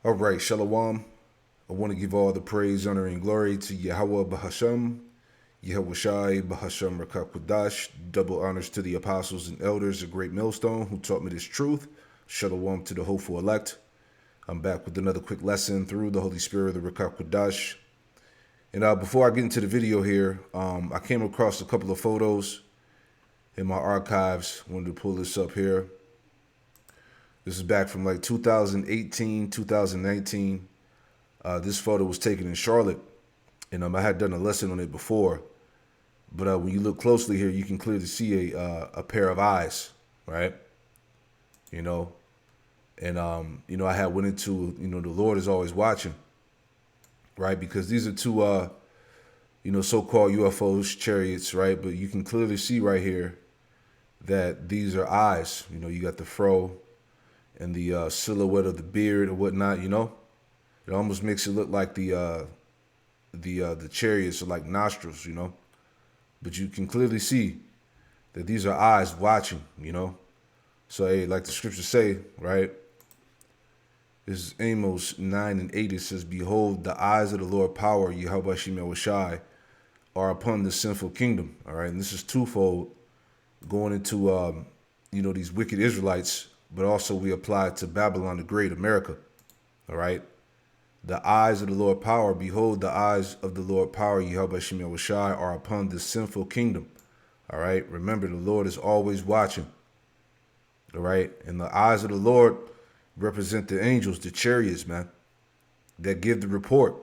All right, Shalom. I want to give all the praise, honor, and glory to Yahweh Bahasham, Yahawashi Bahasham Rakakwadash. Double honors to the apostles and elders, a great millstone who taught me this truth. Shalom to the hopeful elect. I'm back with another quick lesson through the Holy Spirit of the Rakakwadash. And before I get into the video here, I came across a couple of photos in my archives. Wanted to pull this up here. This is back from like 2018, 2019. This photo was taken in Charlotte, and I had done a lesson on it before. But when you look closely here, you can clearly see a pair of eyes, right? You know, and I had went into, the Lord is always watching, right? Because these are two, so-called UFOs, chariots, right? But you can clearly see right here that these are eyes. You got the fro and the silhouette of the beard or whatnot. It almost makes it look like the chariots are like nostrils, But you can clearly see that these are eyes watching, So, hey, like the scriptures say, right? This is Amos 9 and 8. It says, "Behold, the eyes of the Lord power, Yahawashi, are upon the sinful kingdom." All right, and this is twofold, going into these wicked Israelites, but also we apply it to Babylon the Great, America. All right. The eyes of the Lord power, behold, the eyes of the Lord power, Yahweh Shemel Shai, are upon this sinful kingdom. All right. Remember, the Lord is always watching. All right. And the eyes of the Lord represent the angels, the chariots, man, that give the report.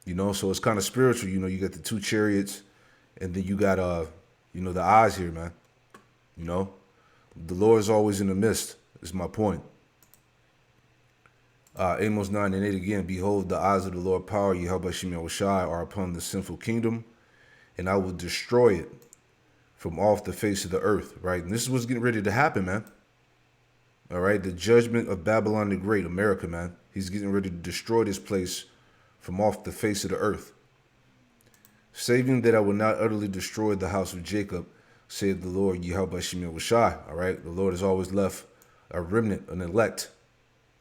So it's kind of spiritual. You got the two chariots, and then you got the eyes here, man. The Lord is always in the midst, is my point. Amos 9 and 8 again, "Behold, the eyes of the Lord power, Yahweh Shemel Shai, are upon the sinful kingdom, and I will destroy it from off the face of the earth." Right? And this is what's getting ready to happen, man. All right? The judgment of Babylon the Great, America, man. He's getting ready to destroy this place from off the face of the earth. "Saving that I will not utterly destroy the house of Jacob, saith the Lord, Yahweh Shemel Shai." All right? The Lord has always left a remnant, an elect,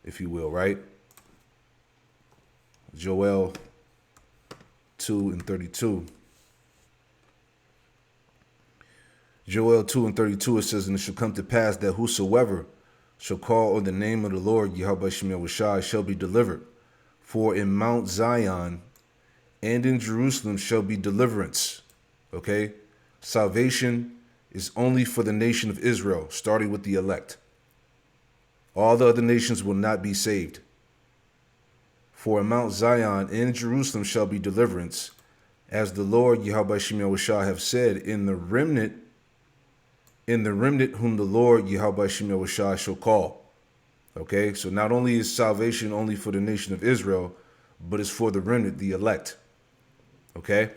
if you will, right? Joel 2 and 32. Joel 2 and 32, it says, "And it shall come to pass that whosoever shall call on the name of the Lord, Yahweh Shemel Shai, shall be delivered. For in Mount Zion and in Jerusalem shall be deliverance." Okay? Salvation is only for the nation of Israel, starting with the elect. All the other nations will not be saved. "For in Mount Zion and Jerusalem shall be deliverance, as the Lord Yahweh Shemel Shai have said, in the remnant whom the Lord Yahweh Shemel Shai shall call." Okay, so not only is salvation only for the nation of Israel, but it's for the remnant, the elect. Okay?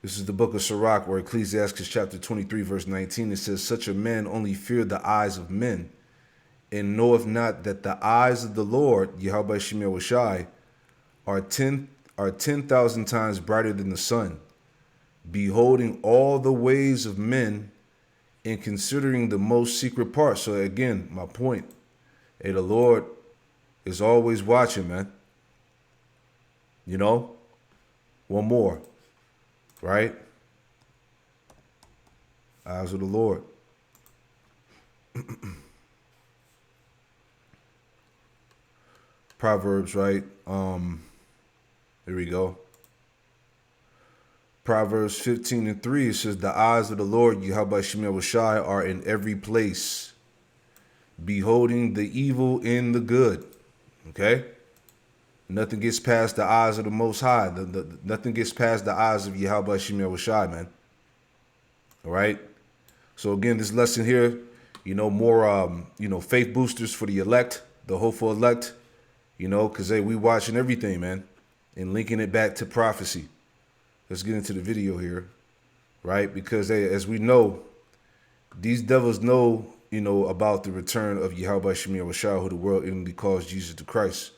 This is the book of Sirach, where Ecclesiastes chapter 23, verse 19, it says, "Such a man only fear the eyes of men, and knoweth not that the eyes of the Lord, Yahweh Shemel Shai, are 10,000 times brighter than the sun, beholding all the ways of men, and considering the most secret parts." So again, my point, hey, the Lord is always watching, man. One more, right? Eyes of the Lord. Proverbs, right? Here we go. Proverbs 15 and 3, it says, "The eyes of the Lord, Yahweh Shemel Shai, are in every place, beholding the evil and the good." Okay? Nothing gets past the eyes of the Most High. Nothing gets past the eyes of Yahweh Shemel Shai, man. All right? So again, this lesson here, more, faith boosters for the elect, the hopeful elect, because, hey, we watching everything, man, and linking it back to prophecy. Let's get into the video here, right? Because, hey, as we know, these devils know, about the return of Yahweh Shemel Shai, who the world ignorantly calls Jesus the Christ.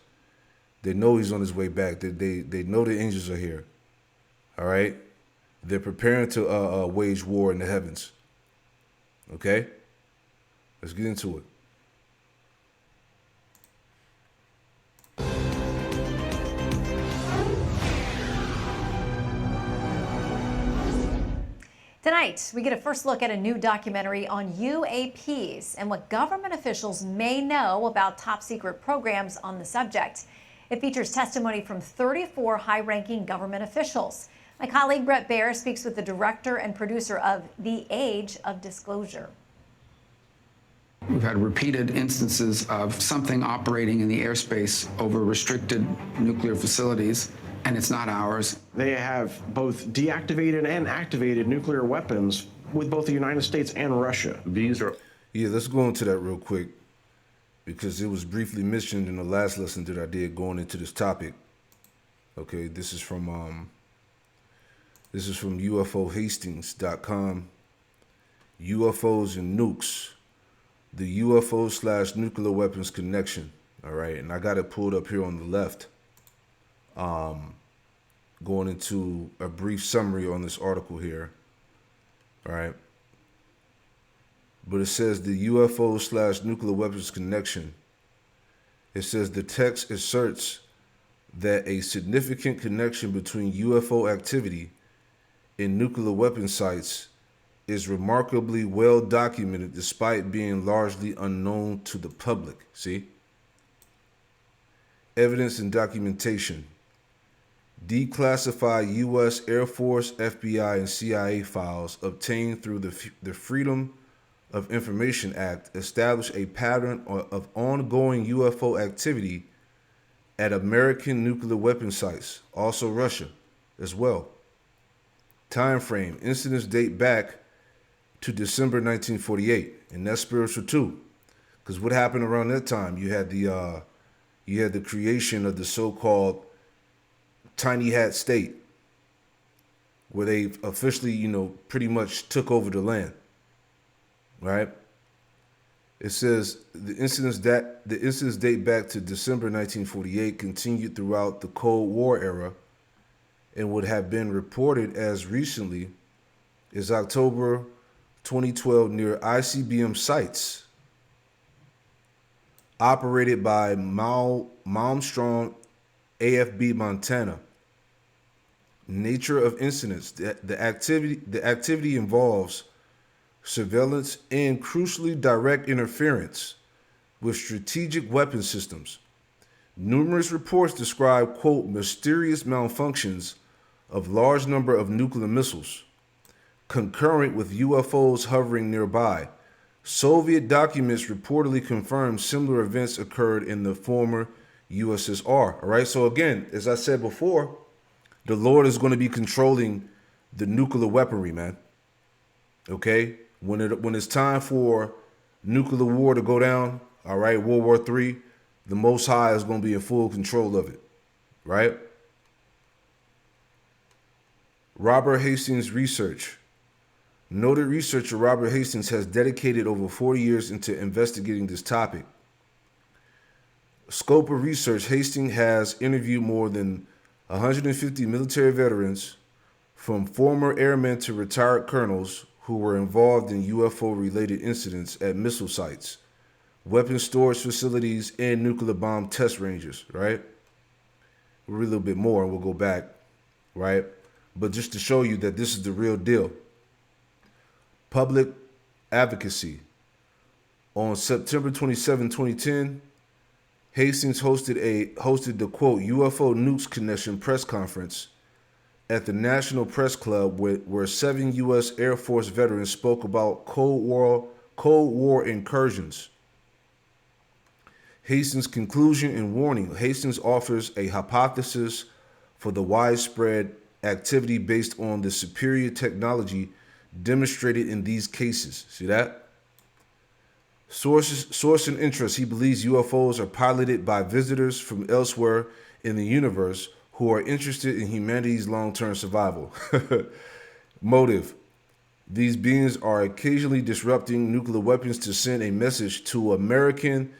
They know he's on his way back. They know the angels are here. All right? They're preparing to wage war in the heavens. Okay? Let's get into it. Tonight, we get a first look at a new documentary on UAPs and what government officials may know about top secret programs on the subject. It features testimony from 34 high-ranking government officials. My colleague Brett Baer speaks with the director and producer of The Age of Disclosure. We've had repeated instances of something operating in the airspace over restricted nuclear facilities, and it's not ours. They have both deactivated and activated nuclear weapons with both the United States and Russia. Yeah, let's go into that real quick because it was briefly mentioned in the last lesson that I did going into this topic. Okay, this is from UFOhastings.com. UFOs and nukes. The UFO/nuclear weapons connection. All right, and I got it pulled up here on the left. Going into a brief summary on this article here. All right. But it says the UFO/nuclear weapons connection. It says the text asserts that a significant connection between UFO activity and nuclear weapon sites is remarkably well documented despite being largely unknown to the public. See? Evidence and documentation. Declassified U.S. Air Force, FBI, and CIA files obtained through the Freedom of Information Act establish a pattern of ongoing UFO activity at American nuclear weapon sites, also Russia as well. Time frame. Incidents date back to December 1948, and that's spiritual too. Because what happened around that time? You had the creation of the so-called tiny hat state, where they officially, pretty much took over the land. Right? It says the incidents date back to December 1948, continued throughout the Cold War era, and would have been reported as recently as October 2012 near ICBM sites operated by Malmstrom AFB Montana. Nature of incidents. The activity involves surveillance and crucially direct interference with strategic weapon systems. Numerous reports describe, quote, mysterious malfunctions of large number of nuclear missiles, concurrent with UFOs hovering nearby. Soviet documents reportedly confirm similar events occurred in the former USSR. All right. So again, as I said before, the Lord is going to be controlling the nuclear weaponry, man. Okay. When it's time for nuclear war to go down, all right, World War III, the Most High is going to be in full control of it. Right. Robert Hastings research. Noted researcher Robert Hastings has dedicated over 40 years into investigating this topic. Scope of research. Hastings has interviewed more than 150 military veterans, from former airmen to retired colonels, who were involved in UFO-related incidents at missile sites, weapons storage facilities, and nuclear bomb test ranges, right? We'll read a little bit more and we'll go back, right? But just to show you that this is the real deal. Public advocacy. On September 27, 2010, Hastings hosted the, quote, UFO Nukes Connection press conference at the National Press Club, where 7 U.S. Air Force veterans spoke about Cold War incursions. Hastings' conclusion and warning. Hastings offers a hypothesis for the widespread activity based on the superior technology demonstrated in these cases. See that? Source and interest. He believes UFOs are piloted by visitors from elsewhere in the universe who are interested in humanity's long-term survival. Motive. These beings are occasionally disrupting nuclear weapons to send a message to American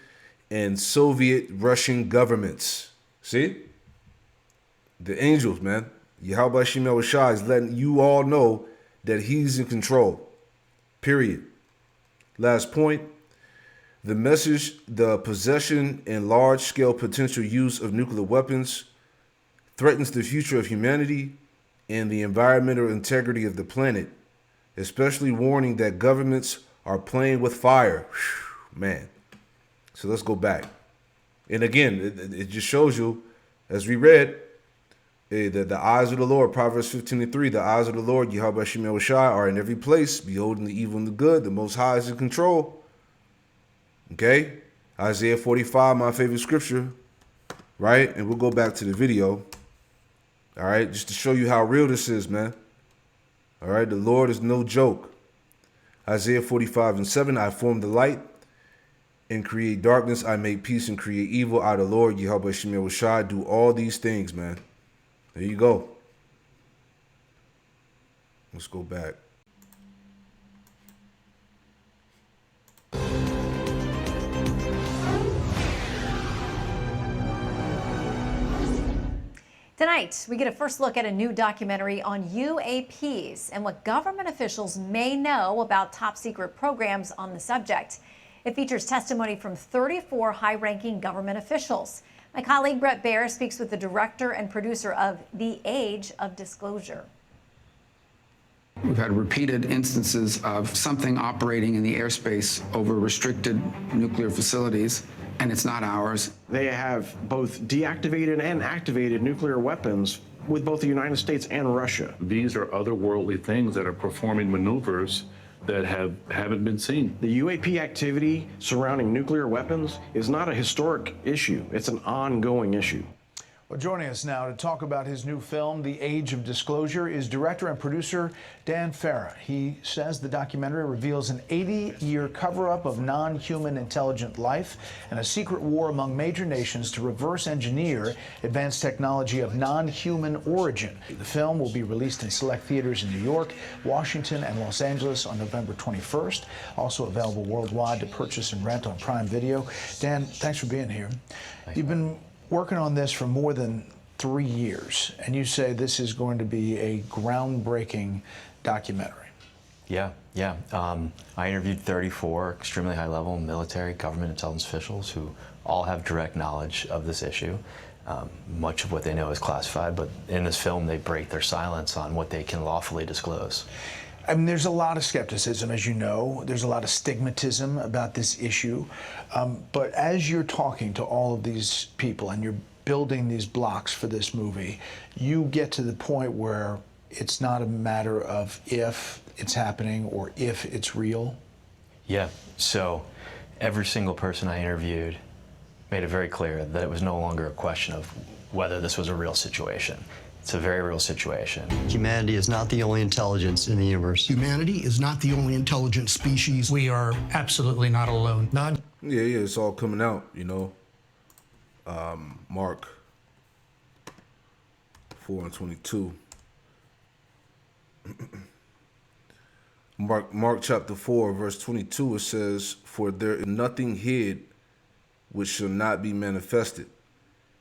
and Soviet Russian governments. See? The angels, man. Yahawashi is letting you all know that he's in control. Period. Last point. The message, the possession and large-scale potential use of nuclear weapons threatens the future of humanity and the environmental integrity of the planet, especially warning that governments are playing with fire. Whew, man. So let's go back. And again, it just shows you, as we read, that the eyes of the Lord, Proverbs 15:3, the eyes of the Lord, Yahawashi, are in every place, beholding the evil and the good. The Most High is in control. Okay? Isaiah 45, my favorite scripture, right? And we'll go back to the video, all right, just to show you how real this is, man. All right, the Lord is no joke. Isaiah 45:7, I form the light and create darkness. I make peace and create evil. I, the Lord, Yahawashi, do all these things, man. There you go. Let's go back. Tonight, we get a first look at a new documentary on UAPs and what government officials may know about top secret programs on the subject. It features testimony from 34 high-ranking government officials. My colleague Brett Baer speaks with the director and producer of The Age of Disclosure. We've had repeated instances of something operating in the airspace over restricted nuclear facilities, and it's not ours. They have both deactivated and activated nuclear weapons with both the United States and Russia. These are otherworldly things that are performing maneuvers that haven't been seen. The UAP activity surrounding nuclear weapons is not a historic issue. It's an ongoing issue. Well, joining us now to talk about his new film, The Age of Disclosure, is director and producer Dan Farah. He says the documentary reveals an 80-year cover-up of non-human intelligent life and a secret war among major nations to reverse engineer advanced technology of non-human origin. The film will be released in select theaters in New York, Washington, and Los Angeles on November 21st. Also available worldwide to purchase and rent on Prime Video. Dan, thanks for being here. You've been working on this for more than 3 years, and you say this is going to be a groundbreaking documentary. Yeah. I interviewed 34 extremely high-level military, government intelligence officials who all have direct knowledge of this issue. Much of what they know is classified, but in this film they break their silence on what they can lawfully disclose. I mean, there's a lot of skepticism, as you know. There's a lot of stigmatism about this issue. But as you're talking to all of these people and you're building these blocks for this movie, you get to the point where it's not a matter of if it's happening or if it's real. Yeah, so every single person I interviewed made it very clear that it was no longer a question of whether this was a real situation. It's a very real situation. Humanity is not the only intelligence in the universe. Humanity is not the only intelligent species. We are absolutely not alone. Yeah, it's all coming out, you know. Mark 4:22. Mark chapter 4, verse 22, it says, "For there is nothing hid which shall not be manifested.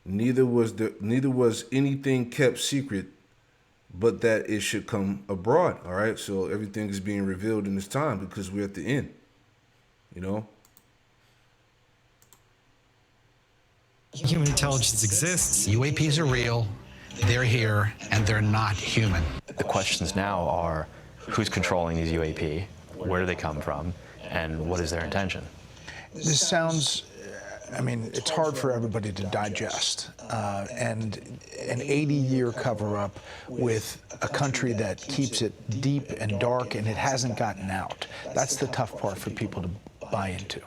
Neither was anything kept secret, but that it should come abroad." All right, so everything is being revealed in this time because we're at the end, you know. Human intelligence exists. UAPs are real. They're here, and they're not human. The questions now are, who's controlling these UAP? Where do they come from? And what is their intention? This sounds, I mean, it's hard for everybody to digest. And an 80-year cover-up with a country that keeps it deep and dark, and it hasn't gotten out. That's the tough part for people to buy into.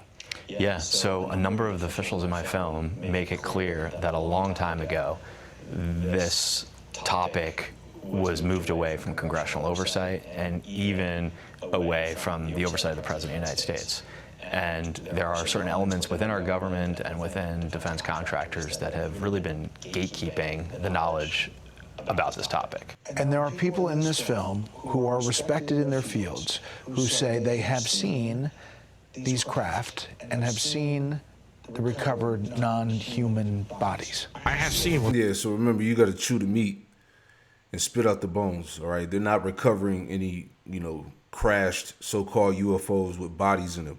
Yeah, so a number of the officials in my film make it clear that a long time ago, this topic was moved away from congressional oversight and even away from the oversight of the President of the United States. And there are certain elements within our government and within defense contractors that have really been gatekeeping the knowledge about this topic. And there are people in this film who are respected in their fields who say they have seen these craft and have seen the recovered non-human bodies. I have seen. Yeah, so remember, you got to chew the meat and spit out the bones, all right? They're not recovering any, crashed so-called UFOs with bodies in them,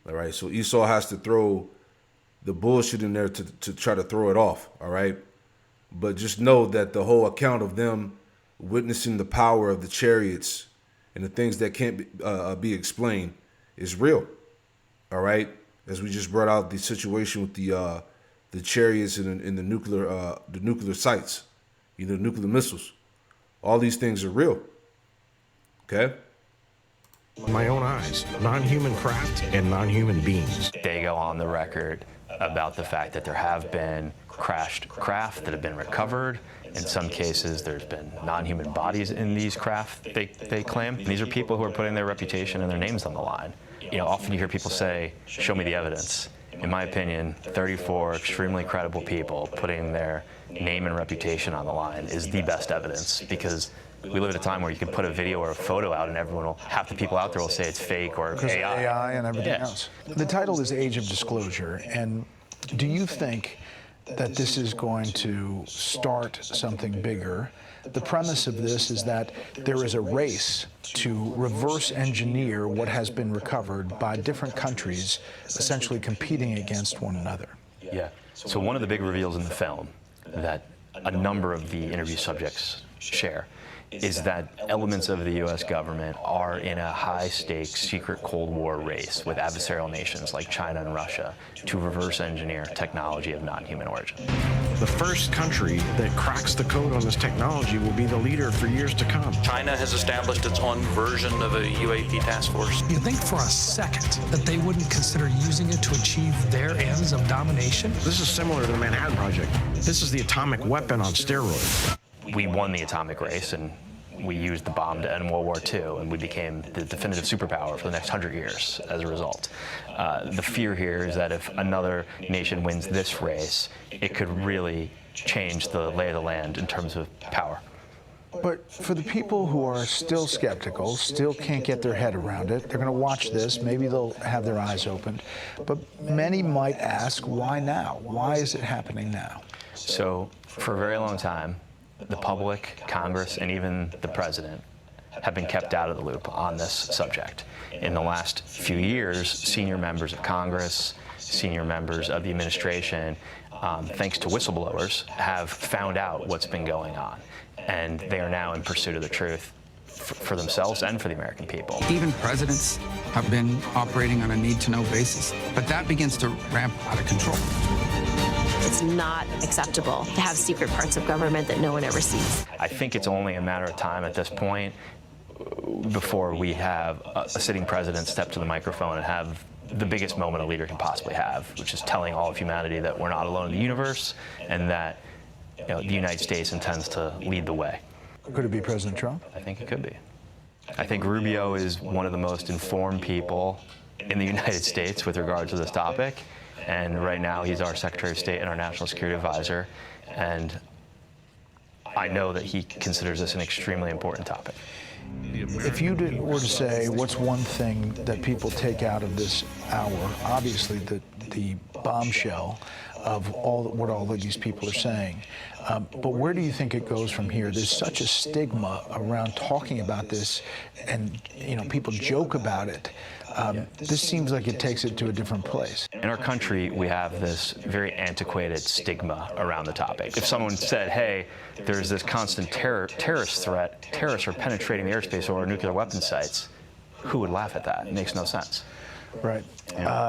all right? So Esau has to throw the bullshit in there to try to throw it off, all right? But just know that the whole account of them witnessing the power of the chariots and the things that can't be explained is real. All right, as we just brought out the situation with the chariots and the nuclear sites, nuclear missiles. All these things are real. Okay. My own eyes, non-human craft and non-human beings. They go on the record about the fact that there have been crashed craft that have been recovered. In some cases, there's been non-human bodies in these craft, they claim. And these are people who are putting their reputation and their names on the line. Often you hear people say, show me the evidence. In my opinion, 34 extremely credible people putting their name and reputation on the line is the best evidence, because we live at a time where you can put a video or a photo out and half the people out there will say it's fake or Because AI. of AI and everything else. The title is Age of Disclosure, and do you think that this is going to start something bigger? The premise of this is that there is a race to reverse engineer what has been recovered by different countries, essentially competing against one another. Yeah. So one of the big reveals in the film that a number of the interview subjects share is that elements of the U.S. government are in a high-stakes secret Cold War race with adversarial nations like China and Russia to reverse engineer technology of non-human origin. The first country that cracks the code on this technology will be the leader for years to come. China has established its own version of a UAP task force. You think for a second that they wouldn't consider using it to achieve their ends of domination? This is similar to the Manhattan Project. This is the atomic weapon on steroids. We won the atomic race, and we used the bomb to end World War II, and we became the definitive superpower for the next 100 years as a result. The fear here is that if another nation wins this race, it could really change the lay of the land in terms of power. But for the people who are still skeptical, still can't get their head around it, they're going to watch this, maybe they'll have their eyes opened, but many might ask, why now? Why is it happening now? So for a very long time, the public, Congress, and even the president have been kept out of the loop on this subject. In the last few years, senior members of Congress, senior members of the administration, thanks to whistleblowers, have found out what's been going on. And they are now in pursuit of the truth for themselves and for the American people. Even presidents have been operating on a need-to-know basis, but that begins to ramp out of control. It's not acceptable to have secret parts of government that no one ever sees. I think it's only a matter of time at this point before we have a sitting president step to the microphone and have the biggest moment a leader can possibly have, which is telling all of humanity that we're not alone in the universe and that the United States intends to lead the way. Could it be President Trump? I think it could be. I think Rubio is one of the most informed people in the United States with regard to this topic. And right now, he's our Secretary of State and our National Security Advisor. And I know that he considers this an extremely important topic. If you were to say, what's one thing that people take out of this hour? Obviously, the bombshell of what all of these people are saying. But where do you think it goes from here? There's such a stigma around talking about this, and people joke about it. This seems like it takes it to a different place. In our country, we have this very antiquated stigma around the topic. If someone said, hey, there's this constant terrorist threat, terrorists are penetrating the airspace over nuclear weapon sites, who would laugh at that? It makes no sense. Right.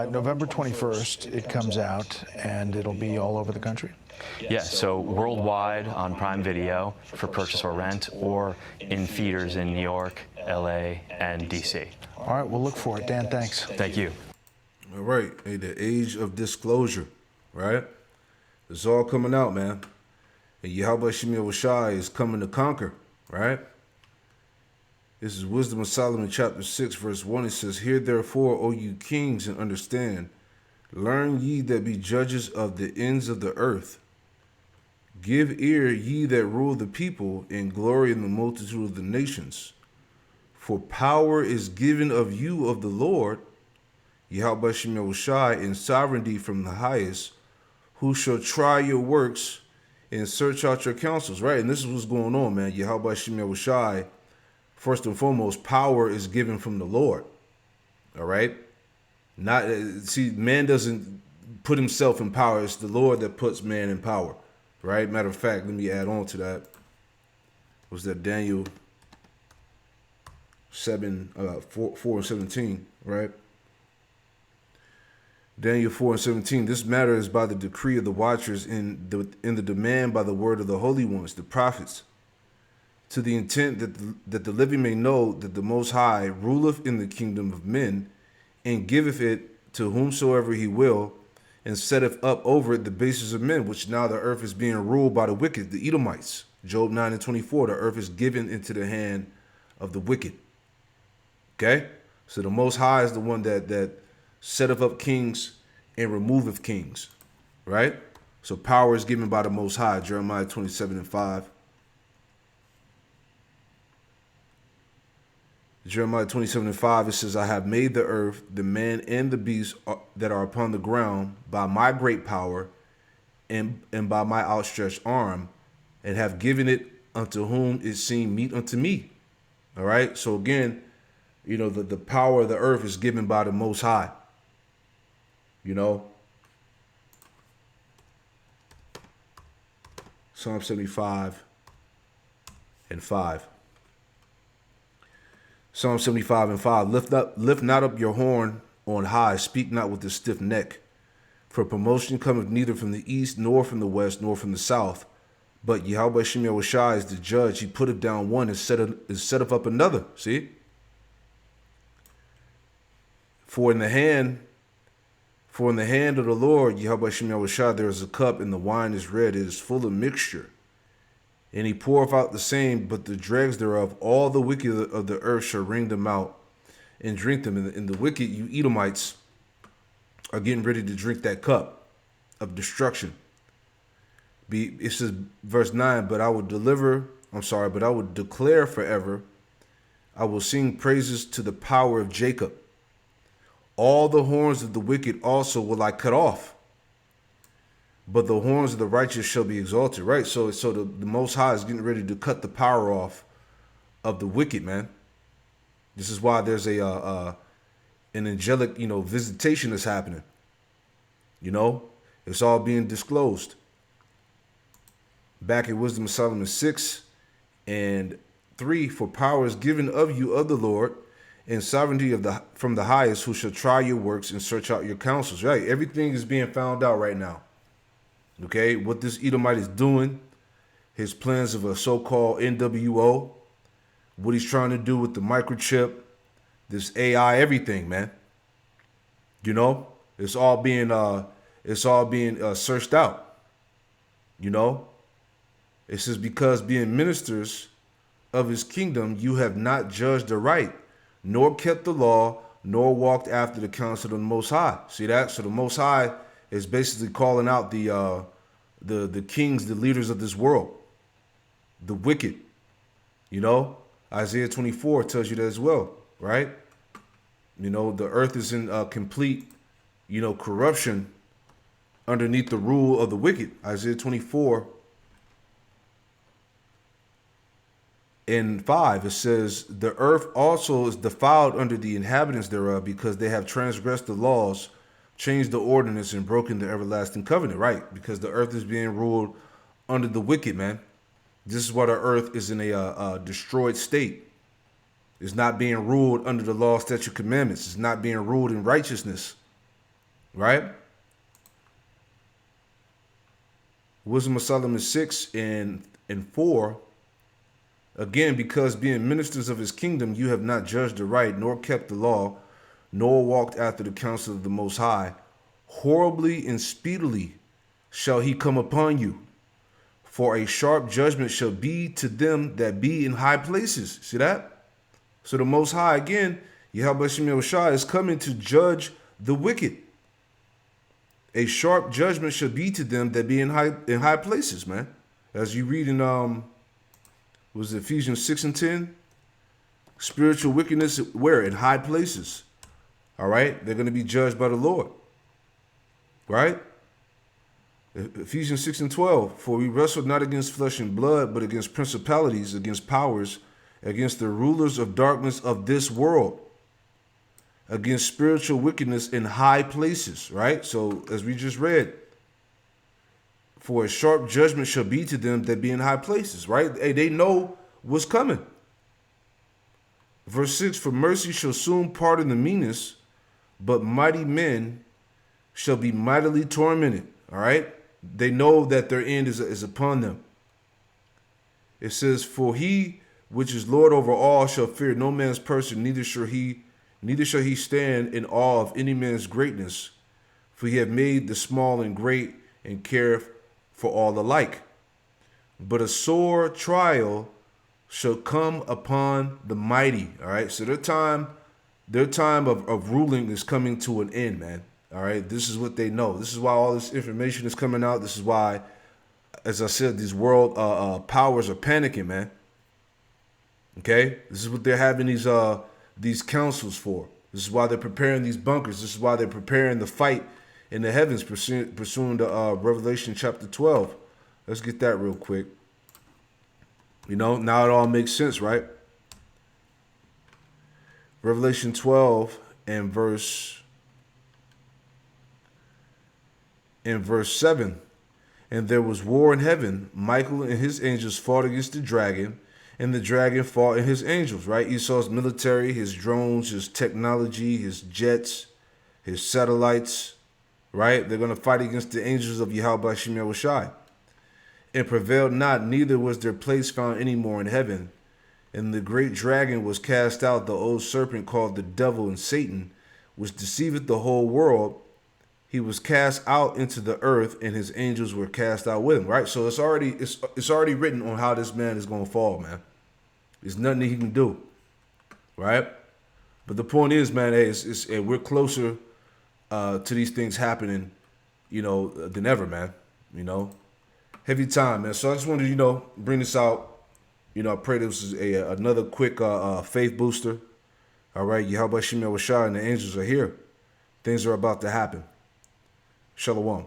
November 21st, it comes out, and it'll be all over the country? Yeah, so worldwide on Prime Video for purchase or rent, or in theaters in New York, LA, and DC. All right, we'll look for it. Dan, thanks. Thank you. All right. Hey, the age of disclosure, right? It's all coming out, man. And Yahawashi is coming to conquer, right? This is Wisdom of Solomon, chapter 6, verse 1. It says, Hear therefore, O you kings, and understand. Learn ye that be judges of the ends of the earth. Give ear, ye that rule the people, and glory in the multitude of the nations. For power is given of you of the Lord, Yahawashi, in sovereignty from the highest, who shall try your works and search out your counsels, right? And this is what's going on, man. Yahawashi, first and foremost, power is given from the Lord, all right? Man doesn't put himself in power. It's the Lord that puts man in power, right? Matter of fact, let me add on to that. Was that Daniel 4:17, right? Daniel 4:17. This matter is by the decree of the watchers in the demand by the word of the holy ones, the prophets, to the intent that the living may know that the Most High ruleth in the kingdom of men, and giveth it to whomsoever he will, and setteth up over it the bases of men, which now the earth is being ruled by the wicked, the Edomites. Job 9:24, the earth is given into the hand of the wicked. Okay? So the Most High is the one that setteth up kings and removeth kings, right? So power is given by the Most High, Jeremiah 27:5. Jeremiah 27:5, it says, I have made the earth, the man and the beast that are upon the ground by my great power and by my outstretched arm, and have given it unto whom it seemed meet unto me. All right. So again, you know, the power of the earth is given by the Most High. You know, Psalm 75:5. Psalm 75:5. Lift not up your horn on high, speak not with a stiff neck. For promotion cometh neither from the east, nor from the west, nor from the south. But Yahawashi is the judge. He putteth down one and setteth up another. See? For in the hand of the Lord, Yahawashi, there is a cup, and the wine is red. It is full of mixture. And he poureth out the same, but the dregs thereof, all the wicked of the earth shall wring them out and drink them. And the wicked, you Edomites, are getting ready to drink that cup of destruction. It says, verse 9, but I will declare forever. I will sing praises to the power of Jacob. All the horns of the wicked also will I cut off, but the horns of the righteous shall be exalted. Right? So the Most High is getting ready to cut the power off of the wicked, man. This is why there's an angelic, visitation that's happening. It's all being disclosed. Back in Wisdom of Solomon 6:3, for power is given of you of the Lord, and sovereignty from the highest, who shall try your works and search out your counsels. Right? Everything is being found out right now. Okay, what this Edomite is doing, his plans of a so-called NWO, what he's trying to do with the microchip, this AI, everything, man. It's all being searched out. It says, because being ministers of his kingdom, you have not judged aright, nor kept the law, nor walked after the counsel of the Most High. See that? So the Most High is basically calling out the kings, the leaders of this world, the wicked. Isaiah 24 tells you that as well, right? The earth is in complete, corruption underneath the rule of the wicked. Isaiah 24:5, it says, the earth also is defiled under the inhabitants thereof, because they have transgressed the laws, changed the ordinance, and broken the everlasting covenant. Right? Because the earth is being ruled under the wicked, man. This is why the earth is in a destroyed state. It's not being ruled under the law, statute, commandments. It's not being ruled in righteousness. Right? Wisdom of Solomon 6:4. Again, because being ministers of his kingdom, you have not judged aright, nor kept the law, nor walked after the counsel of the Most High. Horribly and speedily shall he come upon you. For a sharp judgment shall be to them that be in high places. See that? So the Most High, again, Yahawashi is coming to judge the wicked. A sharp judgment shall be to them that be in high places, man. As you read in was it Ephesians 6:10? Spiritual wickedness where? In high places. All right? They're going to be judged by the Lord. Right? Ephesians 6:12. For we wrestle not against flesh and blood, but against principalities, against powers, against the rulers of darkness of this world, against spiritual wickedness in high places. Right? So as we just read, for a sharp judgment shall be to them that be in high places. Right? Hey, they know what's coming. Verse 6, for mercy shall soon pardon the meanest, but mighty men shall be mightily tormented. All right? They know that their end is upon them. It says, for he which is Lord over all shall fear no man's person, neither shall he stand in awe of any man's greatness. For he hath made the small and great, and care for all alike. But a sore trial shall come upon the mighty. All right. So their time of ruling is coming to an end, man. All right. This is what they know. This is why all this information is coming out. This is why, as I said, these world powers are panicking, man. Okay. This is what they're having these councils for. This is why they're preparing these bunkers. This is why they're preparing the fight in the heavens, pursuing to Revelation chapter 12. Let's get that real quick. You know, now it all makes sense, right? Revelation 12 and verse 7. And there was war in heaven. Michael and his angels fought against the dragon, and the dragon fought and his angels, right? Esau's military, his drones, his technology, his jets, his satellites, right? They're going to fight against the angels of Yahawashi. And prevailed not, neither was their place found any more in heaven. And the great dragon was cast out, the old serpent called the devil and Satan, which deceiveth the whole world. He was cast out into the earth, and his angels were cast out with him. Right? So it's already written on how this man is going to fall, man. There's nothing that he can do. Right? But the point is, man, hey, we're closer to these things happening, you know, than ever, man. You know, heavy time, man. So I just wanted to, you know, bring this out. You know, I pray this is another quick faith booster. All right, Yahawashi and the angels are here. Things are about to happen. Shalom.